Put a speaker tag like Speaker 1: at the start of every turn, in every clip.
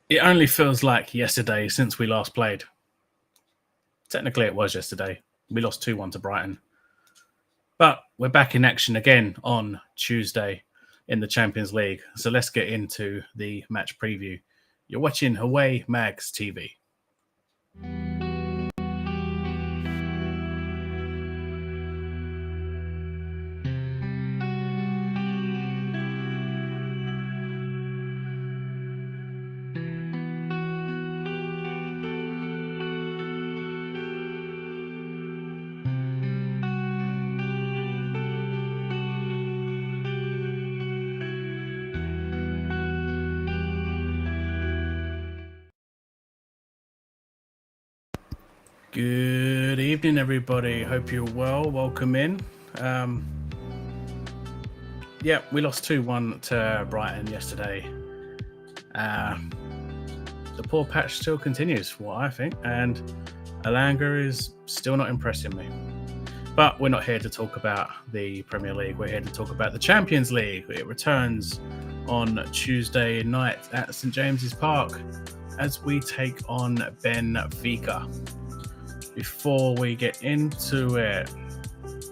Speaker 1: It only feels like yesterday since we last played. Technically, it was yesterday. We lost 2-1 to Brighton. But we're back in action again on Tuesday in the Champions League. So let's get into the match preview. You're watching Away Mags TV. Good evening, everybody. Hope you're well. Welcome in. We lost 2-1 to Brighton yesterday. The poor patch still continues, for what I think, and Alanga is still not impressing me. But we're not here to talk about the Premier League. We're here to talk about the Champions League. It returns on Tuesday night at St James's Park as we take on Benfica. Before we get into it,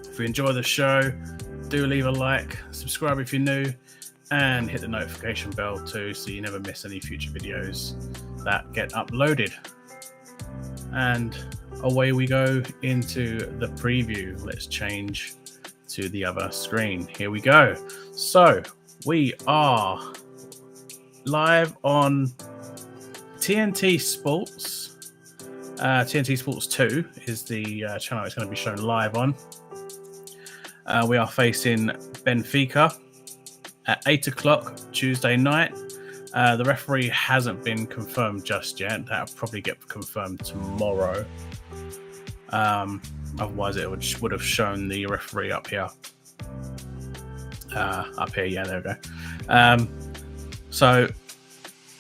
Speaker 1: if you enjoy the show, do leave a like, subscribe if you're new, and hit the notification bell too so you never miss any future videos that get uploaded. And away we go into the preview. Let's change to the other screen. Here we go. So we are live on TNT Sports. TNT Sports 2 is the channel it's going to be shown live on. We are facing Benfica at 8 o'clock Tuesday night. The referee hasn't been confirmed just yet. That'll probably get confirmed tomorrow. Otherwise, it would have shown the referee up here. Yeah, there we go. So,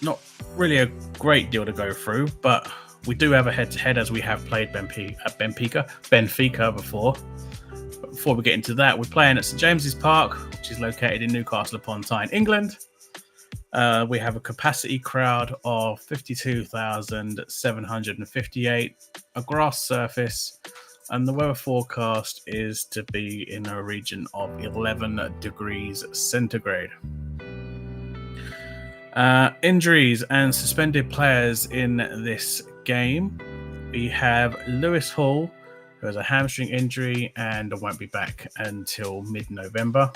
Speaker 1: not really a great deal to go through, but we do have a head-to-head as we have played Benfica before. But before we get into that, we're playing at St James's Park, which is located in Newcastle upon Tyne, England. We have a capacity crowd of 52,758, a grass surface, and the weather forecast is to be in a region of 11 degrees centigrade. Injuries and suspended players in this game. We have Lewis Hall, who has a hamstring injury and won't be back until mid-November.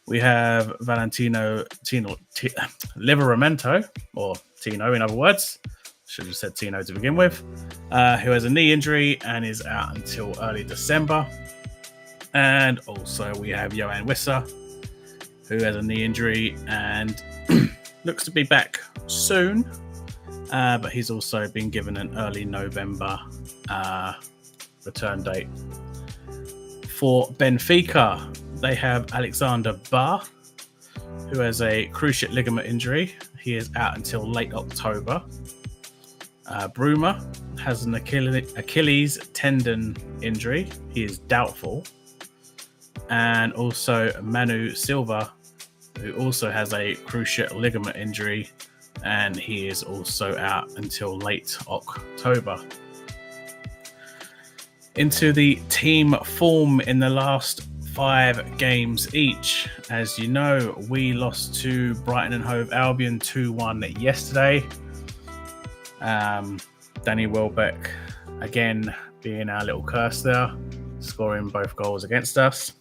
Speaker 1: We have Valentino Livramento, or Tino in other words, should have said Tino to begin with, who has a knee injury and is out until early December. And also we have Johan Wissa, who has a knee injury and looks to be back soon, but he's also been given an early November return date. For Benfica, they have Alexander Ba, who has a cruciate ligament injury. He is out until late October. Bruma has an Achilles tendon injury. He is doubtful. And also Manu Silva, who also has a cruciate ligament injury, and he is also out until late October. Into the team form in the last 5 games each. As you know, we lost to Brighton and Hove Albion 2-1 yesterday. Danny Welbeck, again, being our little curse there, scoring both goals against us.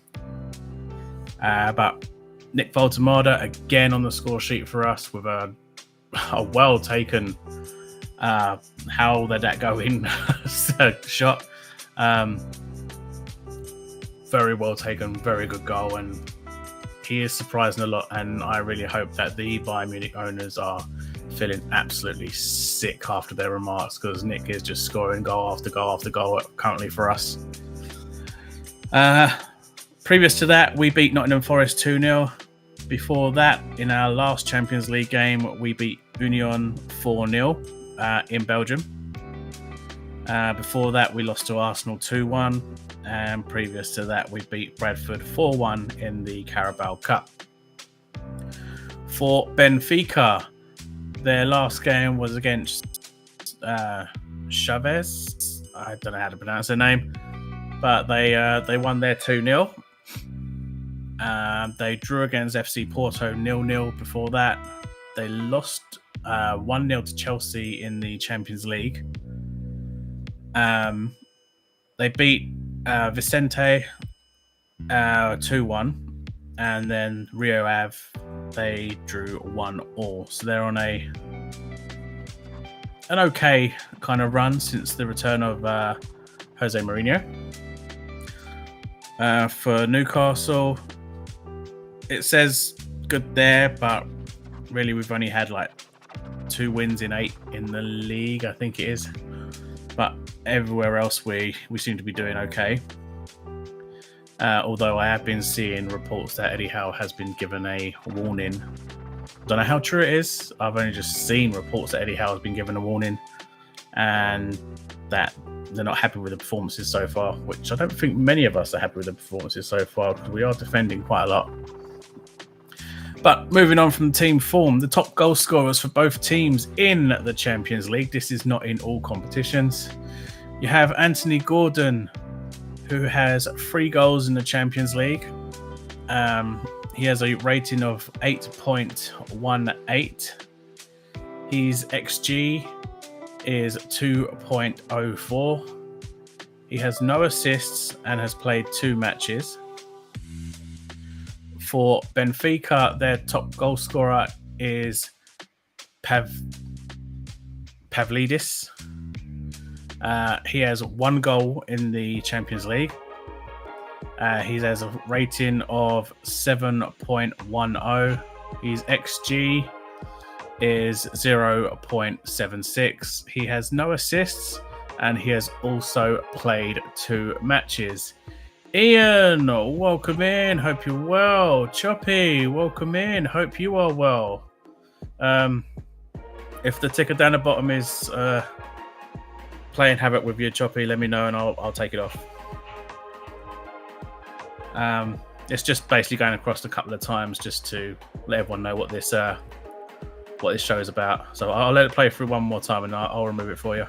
Speaker 1: But Nick Voltemada again on the score sheet for us with a well taken how did that go in shot. Very well taken, very good goal, and he is surprising a lot, and I really hope that the Bayern Munich owners are feeling absolutely sick after their remarks, because Nick is just scoring goal after goal after goal currently for us. Previous to that, we beat Nottingham Forest 2-0. Before that, in our last Champions League game, we beat Union 4-0 in Belgium. Before that, we lost to Arsenal 2-1. And previous to that, we beat Bradford 4-1 in the Carabao Cup. For Benfica, Their last game was against Chavez. I don't know how to pronounce their name, but they won their 2-0. They drew against FC Porto 0-0 before that. They lost 1-0 to Chelsea in the Champions League. They beat Vicente 2-1, and then Rio Ave they drew 1-1. So they're on an okay kind of run since the return of Jose Mourinho. For Newcastle, it says good there, but really we've only had like 2 wins in 8 in the league, I think it is. But everywhere else we seem to be doing okay. Although I have been seeing reports that Eddie Howe has been given a warning. Don't know how true it is. I've only just seen reports that Eddie Howe has been given a warning and that they're not happy with the performances so far, which I don't think many of us are happy with the performances so far because we are defending quite a lot. But moving on from team form, the top goal scorers for both teams in the Champions League. This is not in all competitions. You have Anthony Gordon, who has 3 goals in the Champions League. He has a rating of 8.18. His XG is 2.04. He has no assists and has played 2 matches. For Benfica, their top goal scorer is Pavlidis. He has 1 goal in the Champions League. He has a rating of 7.10. His XG is 0.76. He has no assists and he has also played 2 matches. Ian, welcome in. Hope you're well. Choppy, welcome in. Hope you are well. If the ticker down the bottom is playing havoc with you, Choppy, let me know and I'll take it off. It's just basically going across a couple of times just to let everyone know what this show is about. So I'll let it play through one more time and I'll remove it for you.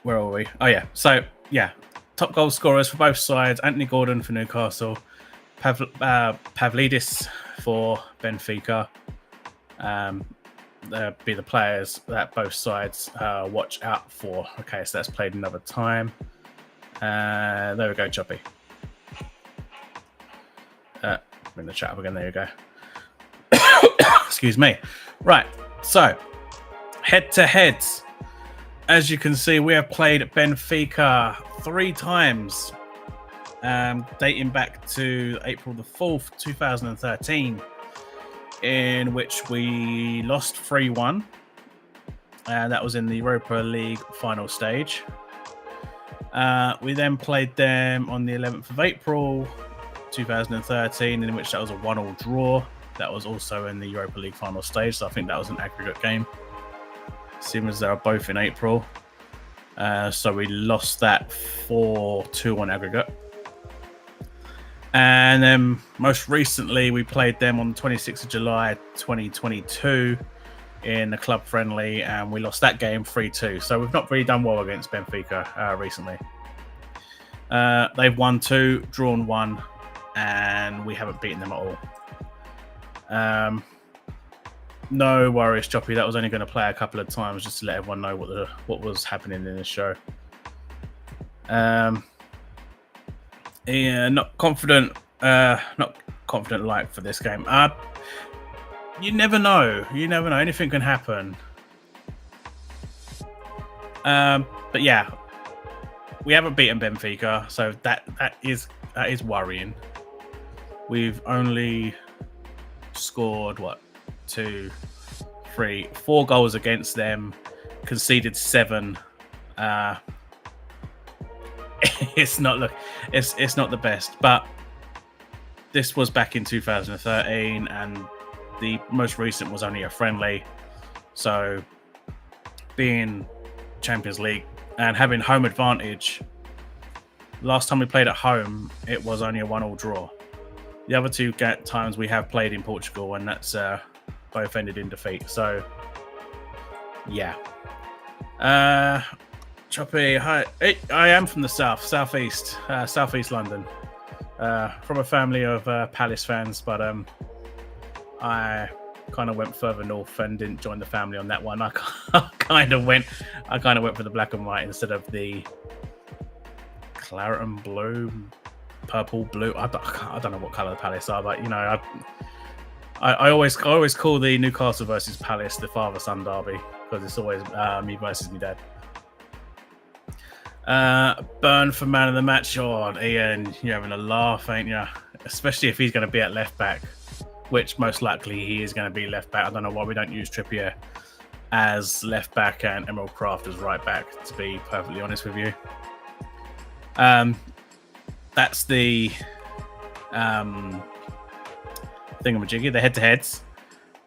Speaker 1: Where are we? Oh, yeah. So, yeah. Top goal scorers for both sides. Anthony Gordon for Newcastle. Pavlidis for Benfica. They'll be the players that both sides watch out for. Okay, so that's played another time. There we go, Choppy. Bring the chat up again. There you go. Excuse me. Right. So, head-to-heads. As you can see, we have played Benfica 3 times, dating back to April the 4th, 2013, in which we lost 3-1. That was in the Europa League final stage. We then played them on the 11th of April, 2013, in which that was a 1-1 draw. That was also in the Europa League final stage, so I think that was an aggregate game. Seeing as they are both in April. So we lost that 4-2 on aggregate. And then most recently, we played them on the 26th of July, 2022 in the club friendly, and we lost that game 3-2. So we've not really done well against Benfica recently. They've won 2, drawn 1, and we haven't beaten them at all. No worries, Choppy. That was only going to play a couple of times just to let everyone know what was happening in this show. Yeah, not confident like for this game. You never know. Anything can happen. But yeah, we haven't beaten Benfica, so that is worrying. We've only scored 2, 3, 4 goals against them, conceded 7. It's not the best, but this was back in 2013 and the most recent was only a friendly. So being Champions League and having home advantage, last time we played at home, it was only a 1-1 draw. The other two times we have played in Portugal, and that's both ended in defeat. So, yeah. Choppy, hi. I am from the southeast London. From a family of Palace fans, but I kind of went further north and didn't join the family on that one. I kind of went for the black and white instead of the claret and blue, purple, blue. I don't know what colour the Palace are, but you know, I always call the Newcastle versus Palace the father-son derby because it's always me versus my dad. Burn for man of the match. Oh, Ian, you're having a laugh, ain't you? Especially if he's going to be at left back, which most likely he is going to be left back. I don't know why we don't use Trippier as left back and Emerald Craft as right back, to be perfectly honest with you. That's the thingamajiggy, the head-to-heads.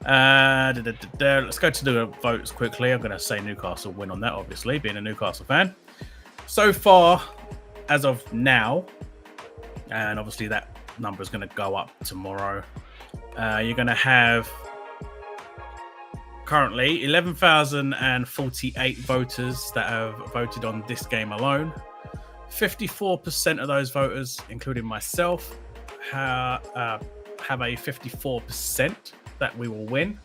Speaker 1: Let's go to the votes quickly. I'm going to say Newcastle win on that, obviously, being a Newcastle fan. So far, as of now, and obviously that number is going to go up tomorrow, you're going to have currently 11,048 voters that have voted on this game alone. 54% of those voters, including myself, have a 54% that we will win.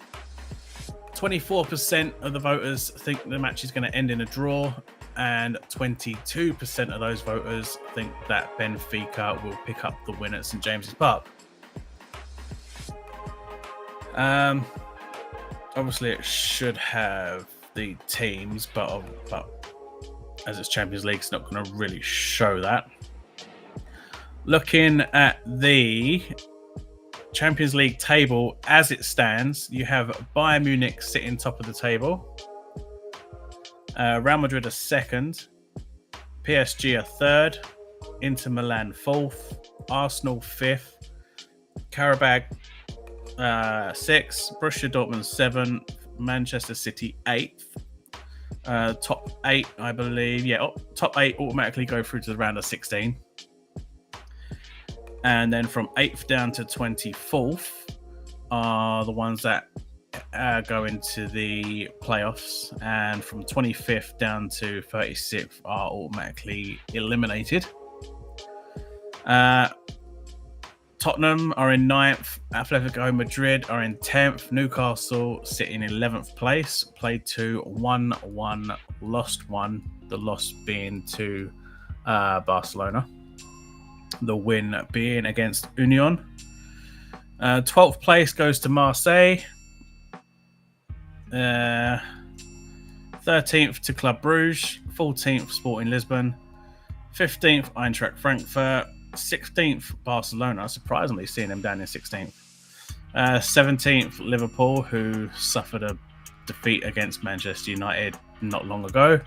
Speaker 1: 24% of the voters think the match is going to end in a draw, and 22% of those voters think that Benfica will pick up the win at St James's Park. Obviously, it should have the teams, but as it's Champions League, it's not going to really show that. Looking at the Champions League table as it stands, you have Bayern Munich sitting top of the table, Real Madrid are second, PSG are third, Inter Milan fourth, Arsenal fifth, Karabakh sixth, Borussia Dortmund seventh, Manchester City eighth. Top eight, I believe. Yeah, top eight automatically go through to the round of 16. And then from 8th down to 24th are the ones that go into the playoffs. And from 25th down to 36th are automatically eliminated. Tottenham are in 9th. Atletico Madrid are in 10th. Newcastle sit in 11th place. Played 2, 1-1, lost 1. The loss being to Barcelona. The win being against Union. 12th place goes to Marseille. 13th to Club Brugge. 14th Sporting Lisbon. 15th Eintracht Frankfurt. 16th Barcelona, surprisingly seeing them down in 16th. 17th Liverpool, who suffered a defeat against Manchester United not long ago,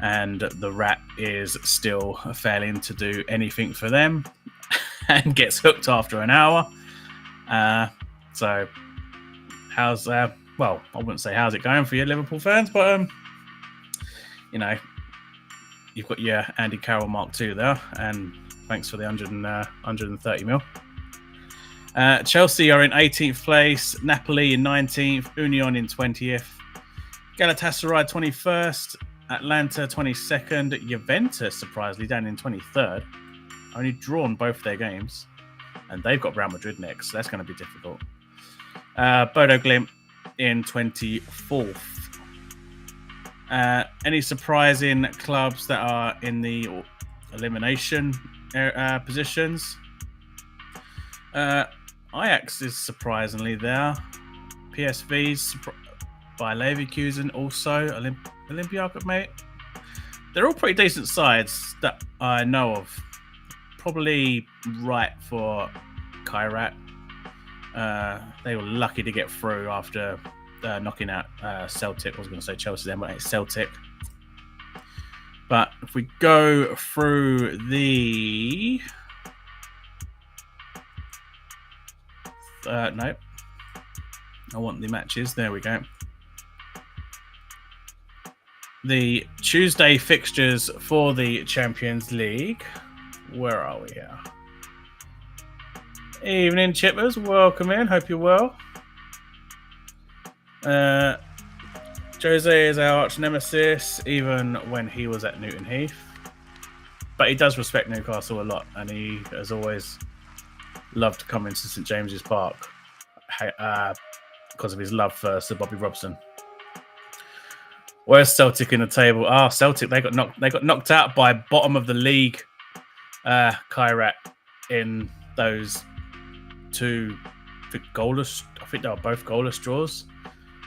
Speaker 1: and the Rat is still failing to do anything for them and gets hooked after an hour. So how's well, I wouldn't say how's it going for you Liverpool fans, but you know, you've got your Andy Carroll Mark II there, and thanks for the 130 mil. Chelsea are in 18th place. Napoli in 19th. Union in 20th. Galatasaray 21st. Atlanta 22nd. Juventus, surprisingly, down in 23rd. Only drawn both their games. And they've got Real Madrid next, so that's going to be difficult. Bodo Glimt in 24th. Any surprising clubs that are in the elimination positions? Ajax is surprisingly there. PSV's by Leverkusen also. Olympiacos, mate. They're all pretty decent sides that I know of. Probably right for Kairat. They were lucky to get through after knocking out Celtic. I was going to say Chelsea then, but it's Celtic. But if we go through the... nope. I want the matches. There we go. The Tuesday fixtures for the Champions League. Where are we here? Evening, chippers. Welcome in. Hope you're well. Jose is our arch nemesis, even when he was at Newton Heath. But he does respect Newcastle a lot, and he has always loved to come into St James's Park because of his love for Sir Bobby Robson. Where's Celtic in the table? Celtic, they got knocked out by bottom of the league Kairat in those two goalless. I think they were both goalless draws,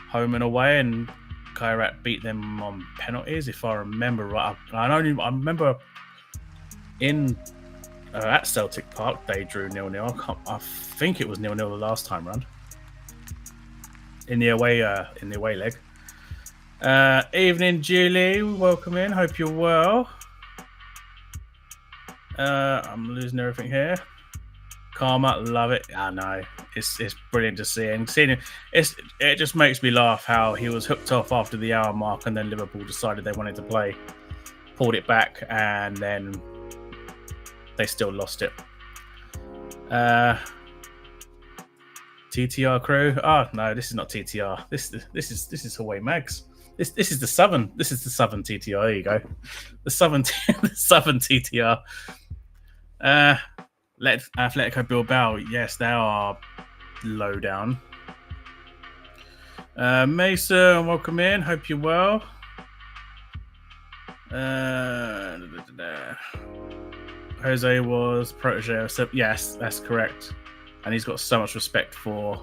Speaker 1: home and away, and Kairat beat them on penalties, if I remember right. I remember in at Celtic Park they drew 0-0. I think it was 0-0 the last time round in the away leg. Evening, Julie. Welcome in. Hope you're well. I'm losing everything here. Karma, love it. I know it's brilliant to see, and seeing it just makes me laugh how he was hooked off after the hour mark, and then Liverpool decided they wanted to play, pulled it back, and then they still lost it. TTR crew. Oh no, this is not TTR. This is Hawaii Mags. This is the Southern. This is the Southern TTR. There you go. The Southern TTR. Atletico Bilbao. Yes, they are low down. Mason, welcome in. Hope you're well. Jose was protege of Seb. Yes, that's correct. And he's got so much respect for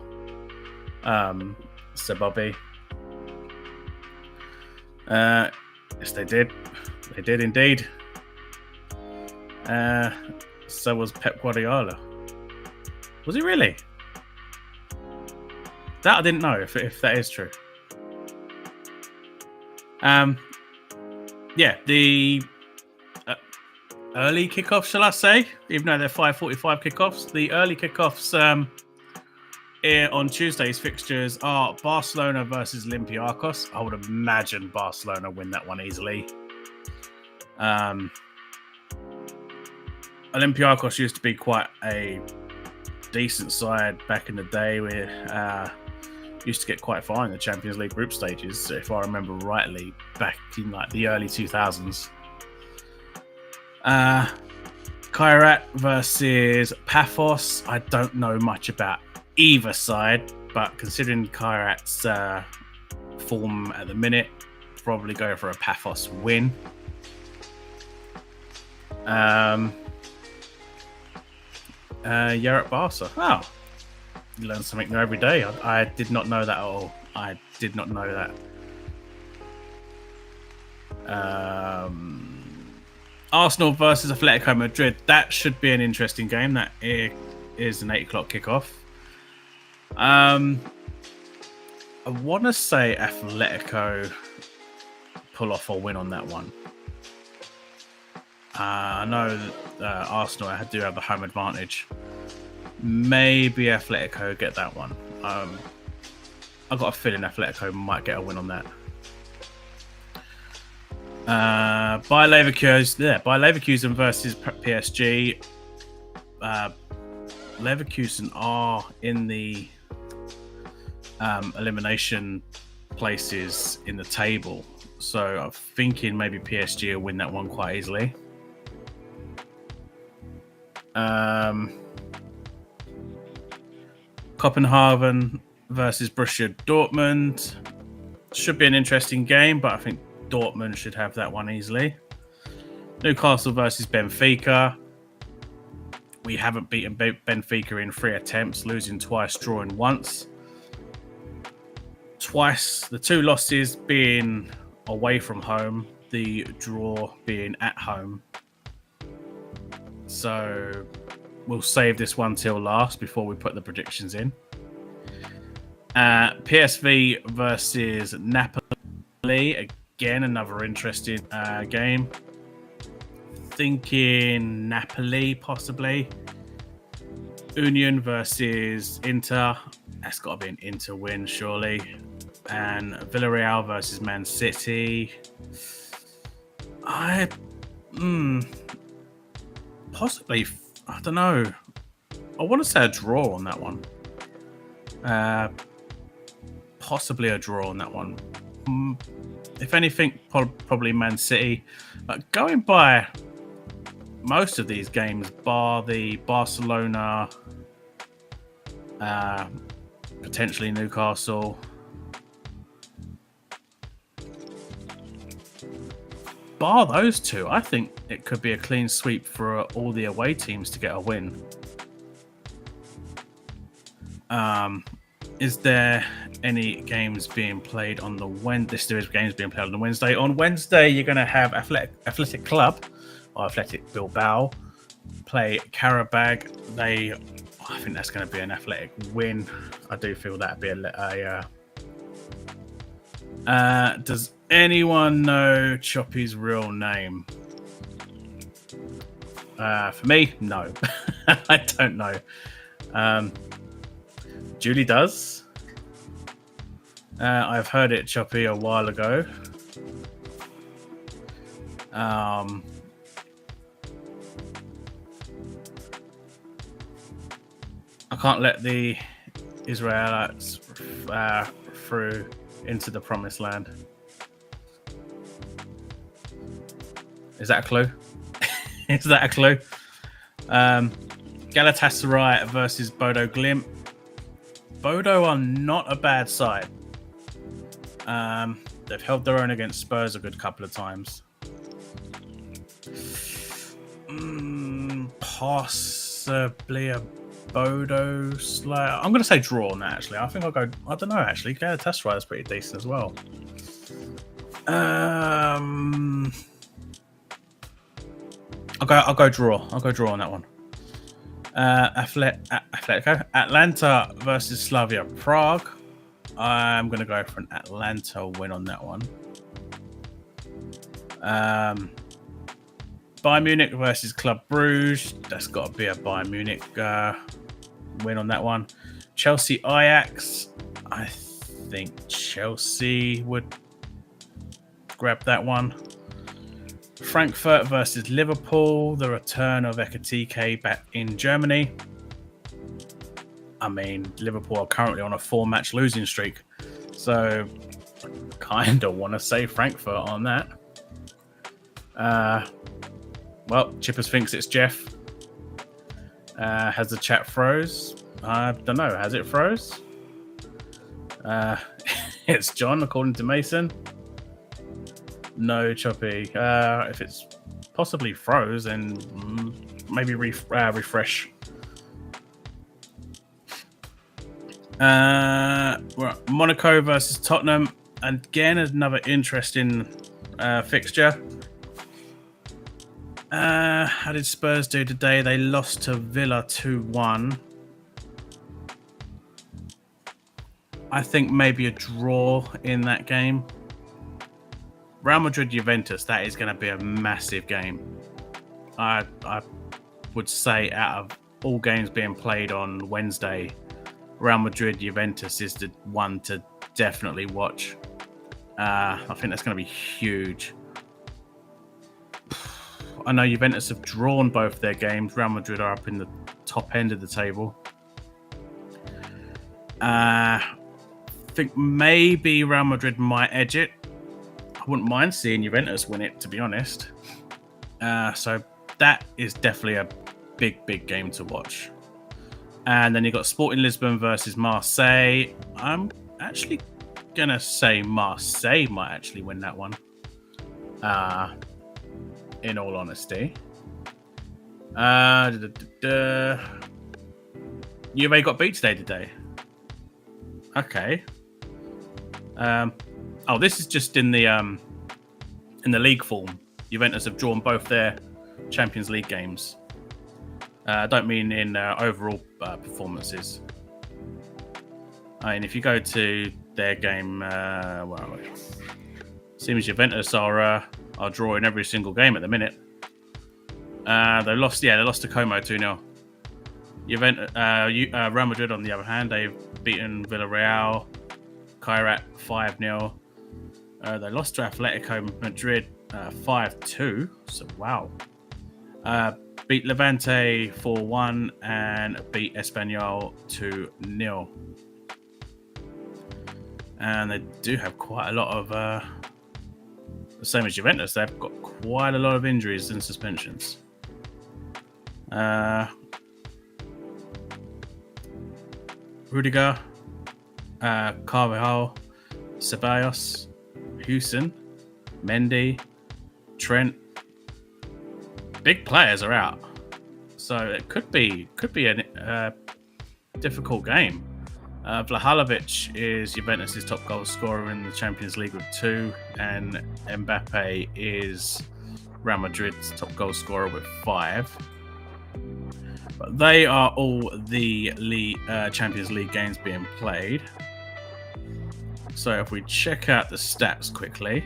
Speaker 1: Sir Bobby. Yes, they did. They did indeed. So was Pep Guardiola. Was he really? That I didn't know if that is true. Yeah, the early kickoffs, shall I say? Even though they're 5:45 kickoffs, the early kickoffs on Tuesday's fixtures are Barcelona versus Olympiacos. I would imagine Barcelona win that one easily. Olympiacos used to be quite a decent side back in the day. We used to get quite far in the Champions League group stages, if I remember rightly, back in like the early 2000s. Kairat versus Paphos. I don't know much about either side, but considering Kairat's form at the minute, probably go for a Paphos win. You're at Barca. Oh, you learn something new every day. I did not know that at all. I did not know that. Arsenal versus Atletico Madrid. That should be an interesting game. That is an 8 o'clock kickoff. I want to say Atletico pull off a win on that one. I know Arsenal do have the home advantage. Maybe Atletico get that one. I've got a feeling Atletico might get a win on that. Bayer Leverkusen versus PSG. Leverkusen are in the elimination places in the table, so I'm thinking maybe PSG will win that one quite easily. Copenhagen versus Borussia Dortmund should be an interesting game, but I think Dortmund should have that one easily. Newcastle versus Benfica. We haven't beaten Benfica in 3 attempts, losing twice, drawing once. Twice, the 2 losses being away from home, the draw being at home. So we'll save this one till last before we put the predictions in. PSV versus Napoli. Again, another interesting game. Thinking Napoli, possibly. Union versus Inter. That's got to be an Inter win, surely. And Villarreal versus Man City. Possibly. I don't know. I want to say a draw on that one. Possibly a draw on that one. If anything, probably Man City. Going by most of these games, bar the Barcelona, potentially Newcastle. Bar those two, I think it could be a clean sweep for all the away teams to get a win. Is there any games being played on the Wednesday? There is games being played on the Wednesday. On Wednesday, you're going to have Athletic Club or Athletic Bilbao play Karabag. I think that's going to be an Athletic win. I do feel that'd be does anyone know Choppy's real name? For me, no. I don't know. Julie does. I've heard it, Choppy, a while ago. I can't let the Israelites through into the promised land. Is that a clue? Is that a clue? Galatasaray versus Bodo Glimt. Bodo are not a bad side. They've held their own against Spurs a good couple of times. Possibly a Bodo Slayer. I'm going to say draw on that, actually. I think I'll go... I don't know, actually. Galatasaray is pretty decent as well. I'll go draw. I'll go draw on that one. Atletico. Atlanta versus Slavia Prague. I'm going to go for an Atlanta win on that one. Bayern Munich versus Club Brugge. That's got to be a Bayern Munich win on that one. Chelsea Ajax. I think Chelsea would grab that one. Frankfurt versus Liverpool. The return of Ekitike back in Germany. I mean, Liverpool are currently on a 4-match losing streak. So, kind of want to say Frankfurt on that. Well, Chippers thinks it's Jeff. Has the chat froze? I don't know. Has it froze? It's John, according to Mason. No, Choppy. If it's possibly froze, then maybe refresh. Monaco versus Tottenham. Again, another interesting fixture. How did Spurs do today? They lost to Villa 2-1. I think maybe a draw in that game. Real Madrid-Juventus, that is going to be a massive game. I would say out of all games being played on Wednesday, Real Madrid-Juventus is the one to definitely watch. I think that's going to be huge. I know Juventus have drawn both their games. Real Madrid are up in the top end of the table. I think maybe Real Madrid might edge it. I wouldn't mind seeing Juventus win it, to be honest. So that is definitely a big game to watch. And then you've got Sporting Lisbon versus Marseille. I'm actually going to say Marseille might actually win that one. In all honesty. Juve got beat today. Okay. This is just in the league form. Juventus have drawn both their Champions League games. I don't mean in overall performances. I mean, if you go to their game, seems Juventus are drawing every single game at the minute. They lost to Como 2-0. Real Madrid, on the other hand, they've beaten Villarreal, Kairat 5-0. They lost to Atletico Madrid 5-2. So, wow. Beat Levante 4-1 and beat Espanyol 2-0. And they do have quite a lot of, the same as Juventus, they've got quite a lot of injuries and suspensions. Rudiger, Carvajal, Ceballos, Houston, Mendy, Trent. Big players are out, so it could be a difficult game. Vlahovic is Juventus' top goal scorer in the Champions League with 2, and Mbappe is Real Madrid's top goal scorer with 5. But they are all the Champions League games being played. So if we check out the stats quickly,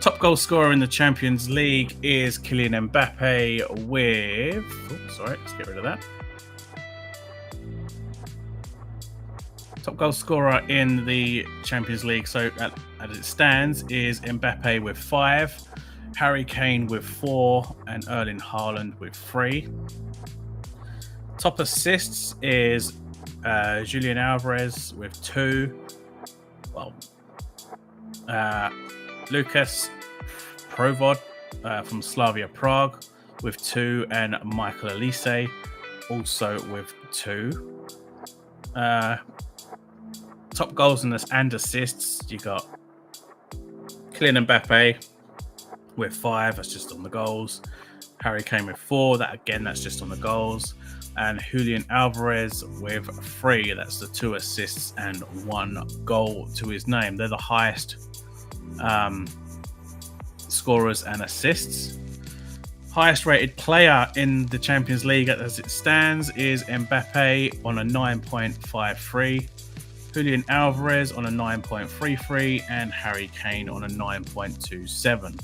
Speaker 1: top goal scorer in the Champions League is Kylian Mbappe with... let's get rid of that. Top goal scorer in the Champions League, so as it stands, is Mbappe with 5, Harry Kane with 4, and Erling Haaland with 3. Top assists is Julian Alvarez with 2. Lucas Provod from Slavia Prague with 2, and Michael Elise also with 2. Top goals and assists, you got Kylian Mbappe with 5, that's just on the goals. Harry Kane with 4, that's just on the goals. And Julian Alvarez with 3, that's the 2 assists and 1 goal to his name. They're the highest scorers and assists. Highest rated player in the Champions League as it stands is Mbappe on a 9.53. Julian Alvarez on a 9.33 and Harry Kane on a 9.27.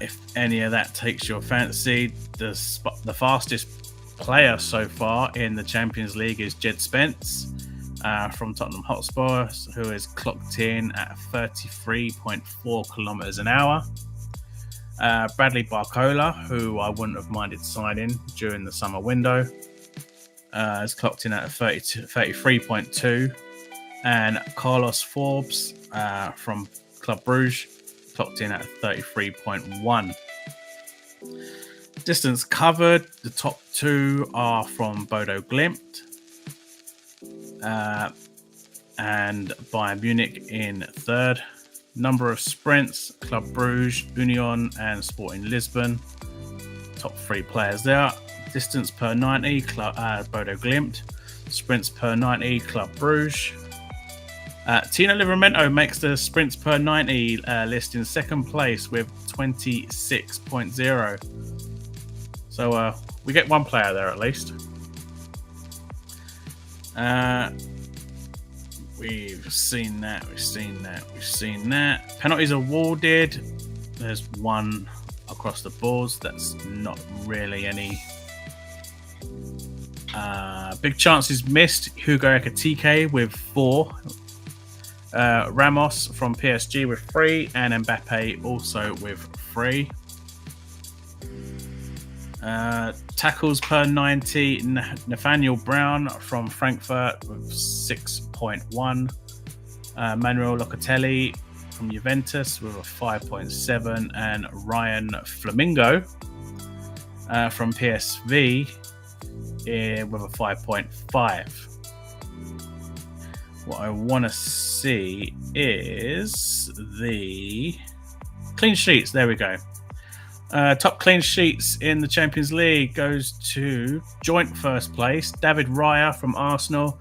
Speaker 1: If any of that takes your fancy, the fastest player so far in the Champions League is Jed Spence from Tottenham Hotspur, who is clocked in at 33.4 kilometers an hour. Bradley Barcola, who I wouldn't have minded signing during the summer window, is clocked in at 33.2, and Carlos Forbes from Club Brugge clocked in at 33.1. Distance covered, the top 2 are from Bodo Glimt and Bayern Munich in 3rd. Number of sprints, Club Brugge, Union and Sporting Lisbon. Top 3 players there. Distance per 90, Bodo Glimt. Sprints per 90, Club Brugge. Tino Livramento makes the sprints per 90 list in 2nd place with 26.0. So we get 1 player there at least. We've seen that. Penalties awarded. There's 1 across the boards. That's not really any big chances missed. Hugo Ekitike with 4. Ramos from PSG with 3, and Mbappe also with 3. Tackles per 90, Nathaniel Brown from Frankfurt with 6.1. Manuel Locatelli from Juventus with a 5.7, and Ryan Flamingo from PSV with a 5.5. What I want to see is the clean sheets. There we go. Top clean sheets in the Champions League goes to joint 1st place, David Raya from Arsenal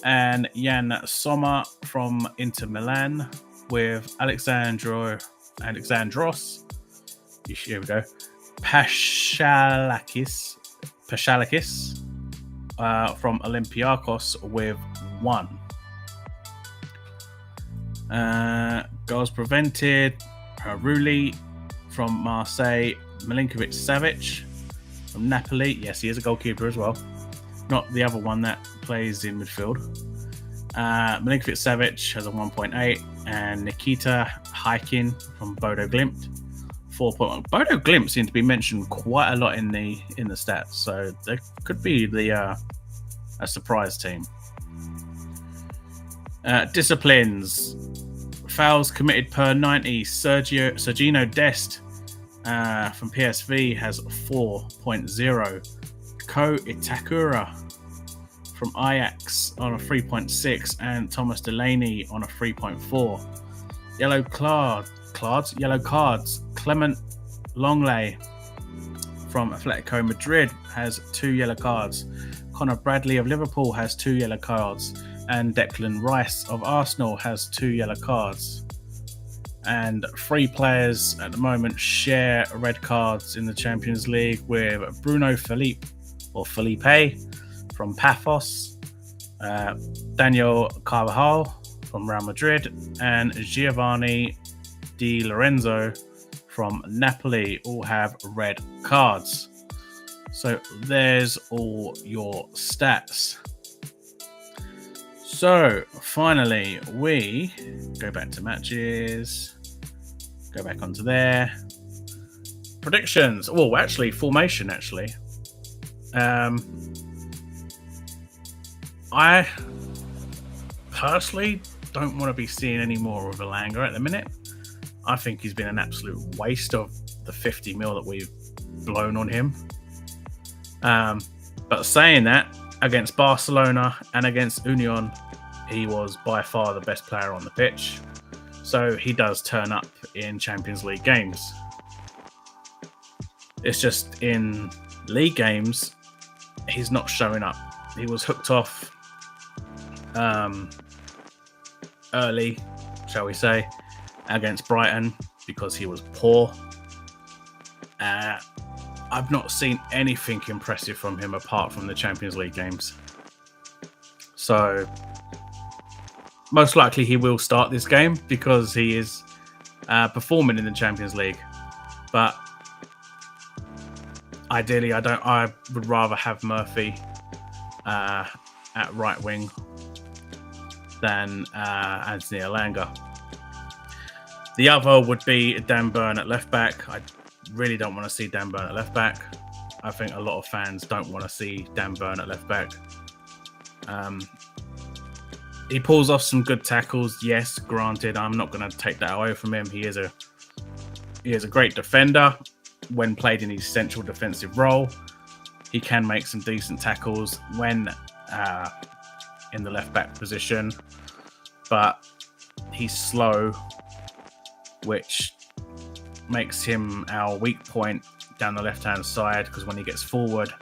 Speaker 1: and Jan Sommer from Inter Milan, with Alexandros, here we go, Pashalakis from Olympiacos with 1. Goals prevented, Rulli from Marseille, Milinkovic-Savic from Napoli. Yes, he is a goalkeeper as well. Not the other one that plays in midfield. Milinkovic-Savic has a 1.8, and Nikita Hykin from Bodo Glimt, 4 point. Bodo Glimt seem to be mentioned quite a lot in the stats, so there could be a surprise team. Disciplines. Fouls committed per 90. Sergino Dest from PSV has 4.0. Ko Itakura from Ajax on a 3.6, and Thomas Delaney on a 3.4. Yellow cards. Clement Longley from Atletico Madrid has 2 yellow cards. Conor Bradley of Liverpool has 2 yellow cards. And Declan Rice of Arsenal has 2 yellow cards. And 3 players at the moment share red cards in the Champions League, with Bruno Felipe from Paphos, Daniel Carvajal from Real Madrid, and Giovanni Di Lorenzo from Napoli all have red cards. So there's all your stats. So finally, we go back to matches, go back onto there. Predictions. Oh, actually, formation, actually. I personally don't want to be seeing any more of Elanga at the minute. I think he's been an absolute waste of the 50 mil that we've blown on him. But saying that, against Barcelona and against Union, he was by far the best player on the pitch. So he does turn up in Champions League games. It's just in league games, he's not showing up. He was hooked off early, shall we say, against Brighton because he was poor. I've not seen anything impressive from him apart from the Champions League games. So most likely he will start this game because he is performing in the Champions League. But ideally, I would rather have Murphy at right wing than Anthony Elanga. The other would be Dan Burn at left back. I really don't want to see Dan Burn at left back. I think a lot of fans don't want to see Dan Burn at left back. He pulls off some good tackles, yes, granted. I'm not going to take that away from him. He is a great defender when played in his central defensive role. He can make some decent tackles when in the left back position, but he's slow, which makes him our weak point down the left-hand side, because when he gets forward,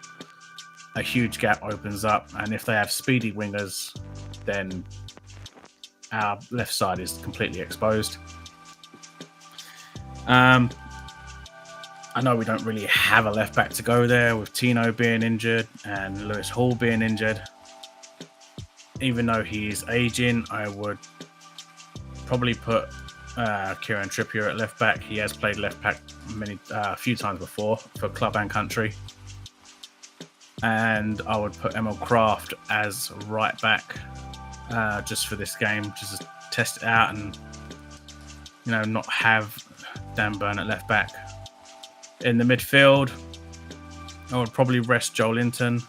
Speaker 1: a huge gap opens up, and if they have speedy wingers, then our left side is completely exposed. I know we don't really have a left back to go there, with Tino being injured and Lewis Hall being injured. Even though he is aging, I would probably put Kieran Trippier at left back. He has played left back a few times before for club and country. And I would put Emil Kraft as right back just for this game, just to test it out and not have Dan Burn at left back. In the midfield, I would probably rest Joel Linton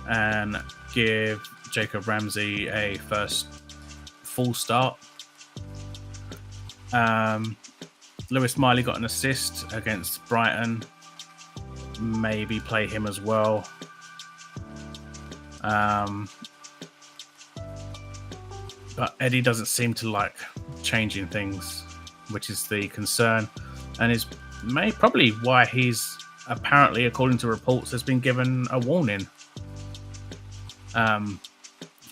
Speaker 1: and give Jacob Ramsey a first full start. Lewis Miley got an assist against Brighton. Maybe play him as well. But Eddie doesn't seem to like changing things, which is the concern, and is probably why he's apparently, according to reports, has been given a warning.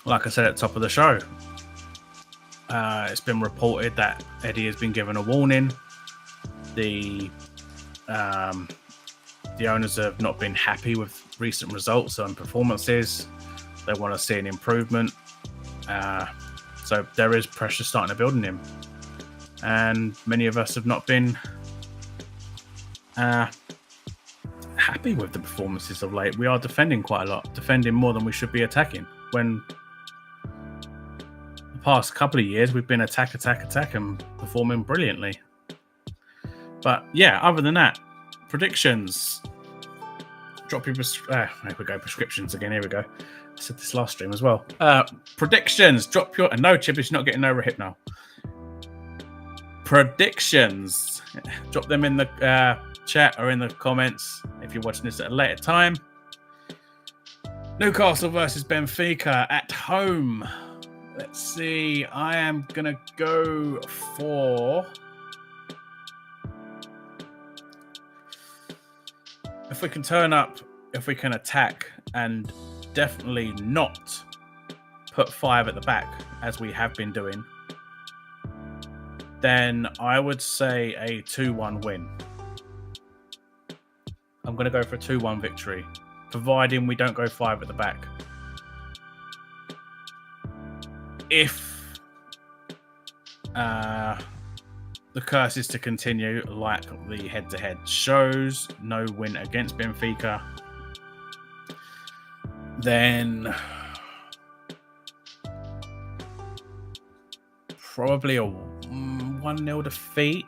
Speaker 1: Like I said at the top of the show, it's been reported that Eddie has been given a warning. The owners have not been happy with recent results and performances. They want to see an improvement. So there is pressure starting to build on him. And many of us have not been happy with the performances of late. We are defending quite a lot, defending more than we should be attacking. When the past couple of years, we've been attack, and performing brilliantly. But yeah, other than that, predictions. Drop your here we go, prescriptions again. Here we go. I said this last stream as well. Predictions. Drop your no, Chippy's not getting no hypno. Predictions. Drop them in the chat or in the comments if you're watching this at a later time. Newcastle versus Benfica at home. Let's see. I am gonna go for. If we can turn up, if we can attack, and definitely not put 5 at the back as we have been doing, then I would say a 2-1 win. I'm going to go for a 2-1 victory, providing we don't go 5 at the back. If the curse is to continue, like the head-to-head shows, no win against Benfica, then probably a 1-0 defeat.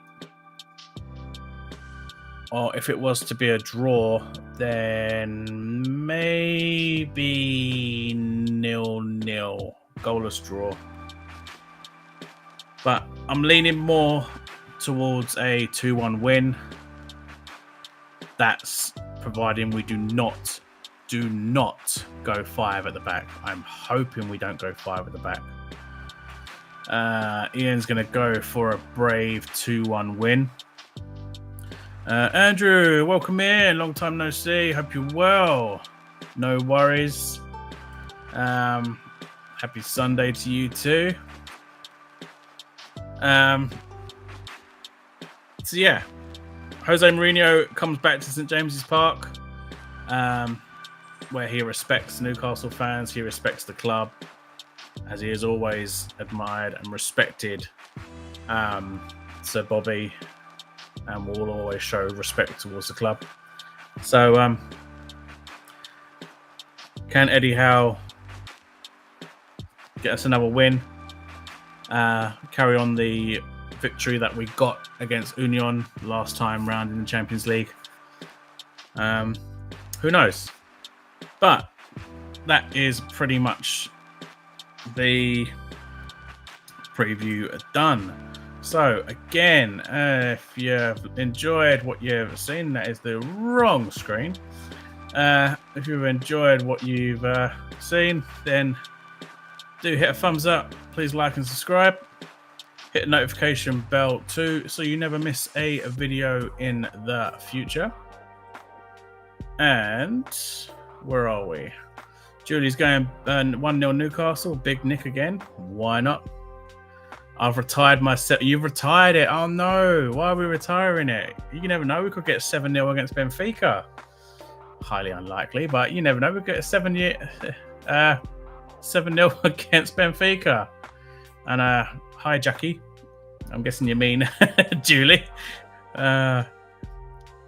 Speaker 1: Or if it was to be a draw, then maybe 0-0, goalless draw. But I'm leaning more towards a 2-1 win. That's providing we do not go 5 at the back. I'm hoping we don't go 5 at the back. Ian's going to go for a brave 2-1 win. Andrew, welcome in. Long time no see. Hope you're well. No worries. Happy Sunday to you too. So yeah, Jose Mourinho comes back to St James's Park, where he respects Newcastle fans. He respects the club, as he has always admired and respected Sir Bobby, and will always show respect towards the club. So, can Eddie Howe get us another win? Carry on the victory that we got against Union last time round in the Champions League. Who knows? But that is pretty much the preview done. So again, if you've enjoyed what you've seen, that is the wrong screen. If you've enjoyed what you've seen, then do hit a thumbs up. Please like and subscribe. Hit the notification bell too, so you never miss a video in the future. And where are we? Julie's going 1-0 Newcastle. Big Nick again. Why not? I've retired myself. You've retired it. Oh no. Why are we retiring it? You never know. We could get 7-0 against Benfica. Highly unlikely, but you never know. We could get 7-0 against Benfica. And hi Jackie. I'm guessing you mean Julie. I'm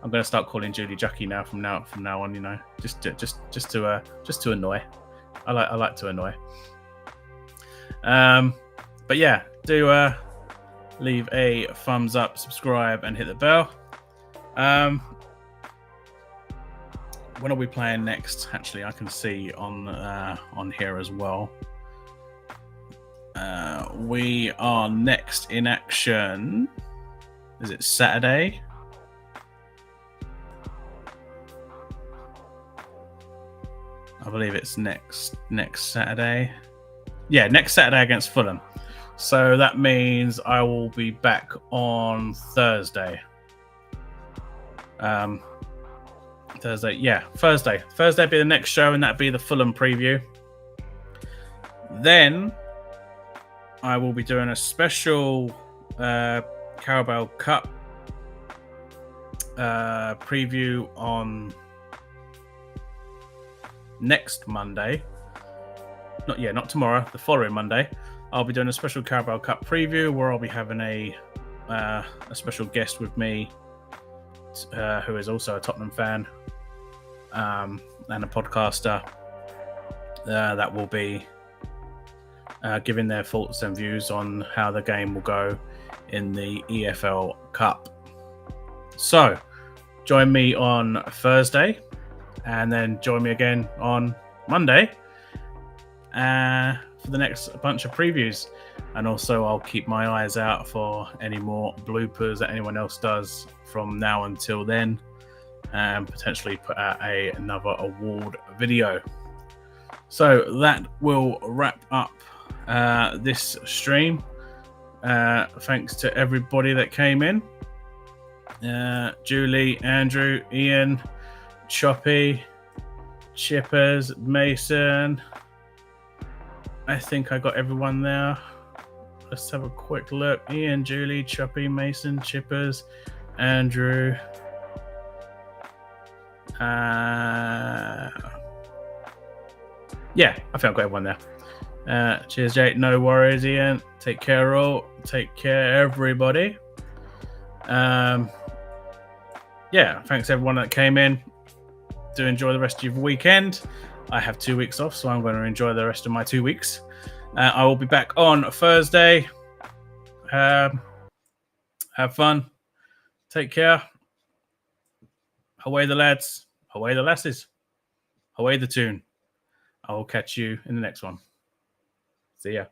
Speaker 1: going to start calling Julie Jackie now from now on. You know, just to annoy. I like to annoy. But yeah, do leave a thumbs up, subscribe, and hit the bell. When are we playing next? Actually, I can see on here as well. We are next in action. Is it Saturday? I believe it's next Saturday. Yeah, next Saturday against Fulham. So that means I will be back on Thursday. Thursday be the next show, and that'll be the Fulham preview. Then I will be doing a special Carabao Cup preview on next Monday. Not tomorrow, the following Monday. I'll be doing a special Carabao Cup preview where I'll be having a special guest with me who is also a Tottenham fan and a podcaster that will be giving their thoughts and views on how the game will go in the EFL Cup. So, join me on Thursday, and then join me again on Monday for the next bunch of previews. And also, I'll keep my eyes out for any more bloopers that anyone else does from now until then, and potentially put out another award video. So that will wrap up this stream. Thanks to everybody that came in. Julie, Andrew, Ian, Choppy, Chippers, Mason. I think I got everyone there. Let's have a quick look. Ian, Julie, Choppy, Mason, Chippers, Andrew. Yeah, I think I've got everyone there. Cheers, Jake. No worries, Ian. Take care, all. Take care, everybody. Yeah, thanks everyone that came in. Do enjoy the rest of your weekend. I have 2 weeks off, so I'm going to enjoy the rest of my 2 weeks. I will be back on Thursday. Have fun. Take care. Away the lads. Away the lasses. Away the tune. I will catch you in the next one. See ya.